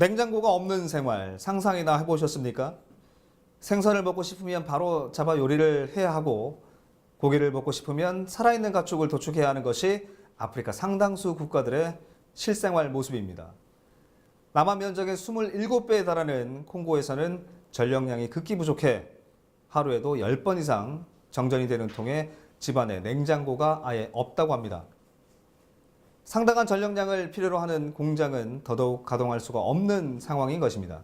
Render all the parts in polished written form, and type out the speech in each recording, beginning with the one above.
냉장고가 없는 생활 상상이나 해보셨습니까? 생선을 먹고 싶으면 바로 잡아 요리를 해야 하고 고기를 먹고 싶으면 살아있는 가축을 도축해야 하는 것이 아프리카 상당수 국가들의 실생활 모습입니다. 남한 면적의 27배에 달하는 콩고에서는 전력량이 극히 부족해 하루에도 10번 이상 정전이 되는 통에 집안에 냉장고가 아예 없다고 합니다. 상당한 전력량을 필요로 하는 공장은 더더욱 가동할 수가 없는 상황인 것입니다.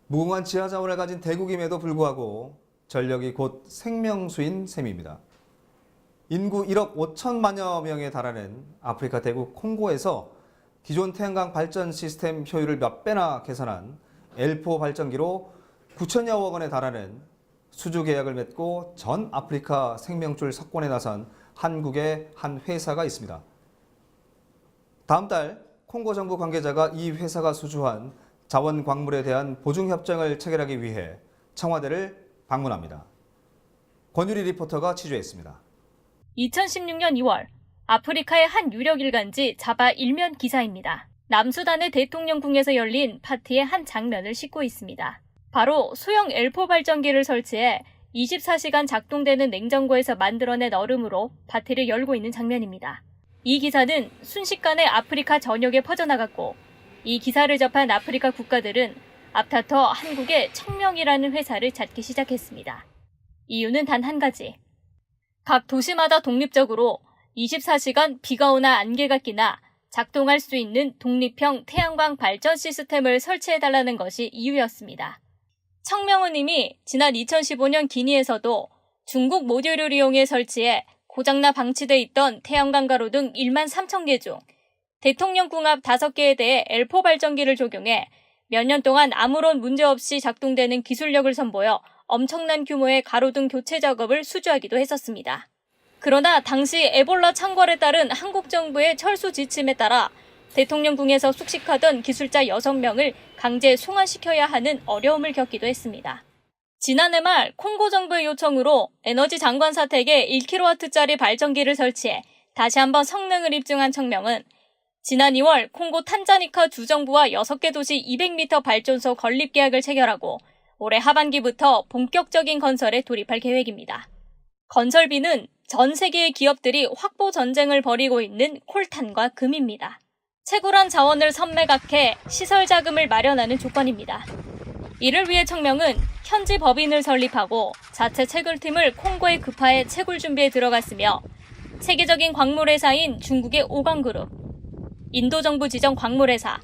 무궁한 지하 자원을 가진 대국임에도 불구하고 전력이 곧 생명수인 셈입니다. 인구 1억 5천만여 명에 달하는 아프리카 대국 콩고에서 기존 태양광 발전 시스템 효율을 몇 배나 개선한 L4 발전기로 9천여억 원에 달하는 수주 계약을 맺고 전 아프리카 생명줄 석권에 나선 한국의 한 회사가 있습니다. 다음 달 콩고 정부 관계자가 이 회사가 수주한 자원 광물에 대한 보증 협정을 체결하기 위해 청와대를 방문합니다. 권유리 리포터가 취재했습니다. 2016년 2월 아프리카의 한 유력 일간지 자바 일면 기사입니다. 남수단의 대통령궁에서 열린 파티의 한 장면을 싣고 있습니다. 바로 소형 L4 발전기를 설치해 24시간 작동되는 냉장고에서 만들어낸 얼음으로 파티를 열고 있는 장면입니다. 이 기사는 순식간에 아프리카 전역에 퍼져나갔고 이 기사를 접한 아프리카 국가들은 앞다퉈 한국의 청명이라는 회사를 찾기 시작했습니다. 이유는 단 한 가지. 각 도시마다 독립적으로 24시간 비가 오나 안개가 끼나 작동할 수 있는 독립형 태양광 발전 시스템을 설치해달라는 것이 이유였습니다. 청명은 이미 지난 2015년 기니에서도 중국 모듈을 이용해 설치해 고장나 방치돼 있던 태양광 가로 등 1만 3천 개 중 대통령궁 앞 5개에 대해 L4 발전기를 적용해 몇 년 동안 아무런 문제 없이 작동되는 기술력을 선보여 엄청난 규모의 가로등 교체 작업을 수주하기도 했었습니다. 그러나 당시 에볼라 창궐에 따른 한국 정부의 철수 지침에 따라 대통령궁에서 숙식하던 기술자 6명을 강제 송환시켜야 하는 어려움을 겪기도 했습니다. 지난해 말 콩고 정부의 요청으로 에너지 장관 사택에 1kW짜리 발전기를 설치해 다시 한번 성능을 입증한 청명은 지난 2월 콩고 탄자니카 주정부와 6개 도시 200m 발전소 건립 계약을 체결하고 올해 하반기부터 본격적인 건설에 돌입할 계획입니다. 건설비는 전 세계의 기업들이 확보 전쟁을 벌이고 있는 콜탄과 금입니다. 채굴한 자원을 선매각해 시설 자금을 마련하는 조건입니다. 이를 위해 청명은 현지 법인을 설립하고 자체 채굴팀을 콩고에 급파해 채굴 준비에 들어갔으며 세계적인 광물회사인 중국의 오광그룹, 인도 정부 지정 광물회사,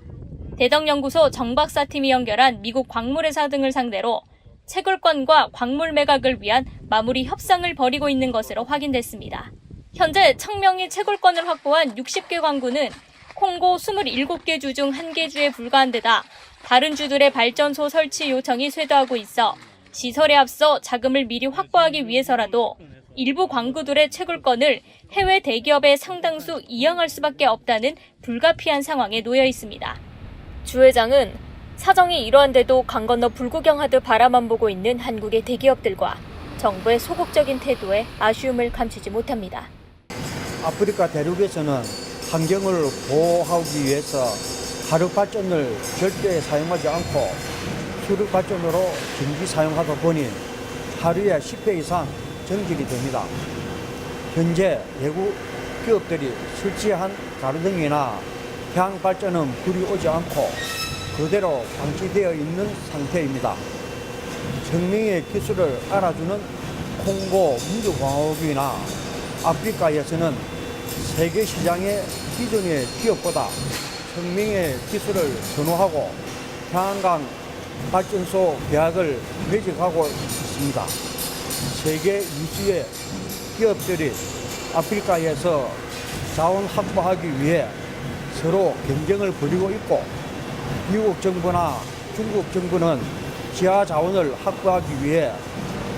대덕연구소 정박사팀이 연결한 미국 광물회사 등을 상대로 채굴권과 광물 매각을 위한 마무리 협상을 벌이고 있는 것으로 확인됐습니다. 현재 청명이 채굴권을 확보한 60개 광구는 콩고 27개 주 중 1개 주에 불과한 데다 다른 주들의 발전소 설치 요청이 쇄도하고 있어 시설에 앞서 자금을 미리 확보하기 위해서라도 일부 광구들의 채굴권을 해외 대기업에 상당수 이양할 수밖에 없다는 불가피한 상황에 놓여 있습니다. 주 회장은 사정이 이러한데도 강 건너 불구경하듯 바라만 보고 있는 한국의 대기업들과 정부의 소극적인 태도에 아쉬움을 감추지 못합니다. 아프리카 대륙에서는 환경을 보호하기 위해서 화력 발전을 절대 사용하지 않고 수력 발전으로 전기 사용하다 보니 하루에 10회 이상 정전이 됩니다. 현재 외국 기업들이 설치한 가로등이나 태양 발전은 불이 오지 않고 그대로 방치되어 있는 상태입니다. 청명의 기술을 알아주는 콩고 민주공화국이나 아프리카에서는 세계 시장의 기존의 기업보다 청명의 기술을 선호하고 태양광 발전소 계약을 맺어가고 있습니다. 세계 유수의 기업들이 아프리카에서 자원 확보하기 위해 서로 경쟁을 벌이고 있고 미국 정부나 중국 정부는 지하 자원을 확보하기 위해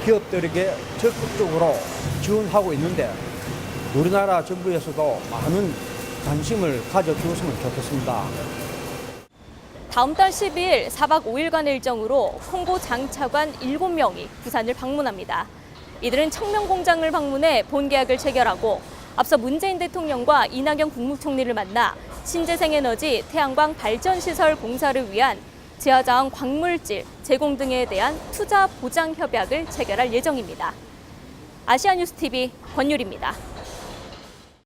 기업들에게 적극적으로 지원하고 있는데 우리나라 정부에서도 많은 관심을 가져주었으면 좋겠습니다. 다음 달 12일 4박 5일간의 일정으로 콩고 장차관 7명이 부산을 방문합니다. 이들은 청명 공장을 방문해 본 계약을 체결하고 앞서 문재인 대통령과 이낙연 국무총리를 만나 신재생에너지 태양광 발전시설 공사를 위한 지하자원 광물질 제공 등에 대한 투자 보장 협약을 체결할 예정입니다. 아시아뉴스TV 권유리입니다.